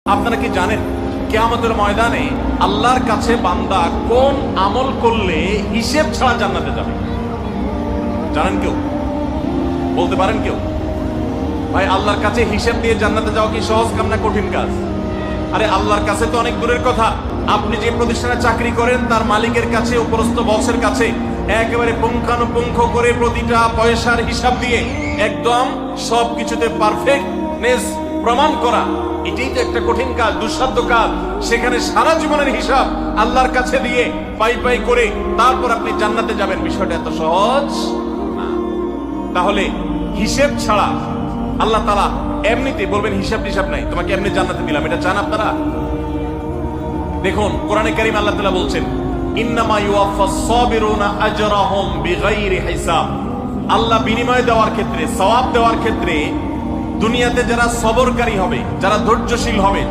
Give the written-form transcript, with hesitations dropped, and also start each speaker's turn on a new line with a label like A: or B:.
A: আপনারা কি জানেন কিয়ামতের ময়দানে আল্লাহর কাছে বান্দা কোন আমল করলে হিসেব ছাড়া জান্নাতে যাবে? জানেন কেউ? বলতে পারেন কেউ? ভাই, আল্লাহর কাছে হিসেব দিয়ে জান্নাতে যাওয়া কি সহজ কাম না কঠিন কাজ? আরে আল্লাহর কাছে তো অনেক দূরের কথা। আপনি যে প্রতিষ্ঠানে চাকরি করেন তার মালিকের কাছে, উপরস্থ বসের কাছে একেবারে পুঙ্খানুপুঙ্খ করে প্রতিটা পয়সার হিসাব দিয়ে একদম সবকিছুতে পারফেক্টনেস প্রমাণ করা, এটাই তো একটা কঠিন কাজ, দুঃসাধ্য কাজ। সেখানে সারা জীবনের হিসাব আল্লাহর কাছে দিয়ে পাই পাই করে তারপর আপনি জান্নাতে যাবেন, বিষয়টা এত সহজ না। তাহলে হিসেব ছাড়া আল্লাহ তাআলা এমনিতে বলবেন হিসাব টিসাব নাই, তোমাকে এমনি জান্নাতে দিলাম, এটা চান আপনারা? দেখুন কোরআনে কারীম আল্লাহ তাআলা বলছেন, ইন্নামা ইউওয়াফাস সাবিরুনা আজরাহুম বিগাইরি হিসাব। আল্লাহ বিনিময় দেওয়ার ক্ষেত্রে, সওয়াব দেওয়ার ক্ষেত্রে দুনিয়াতে যারা সবরকারী হবে, যারা ধৈর্যশীল হবে,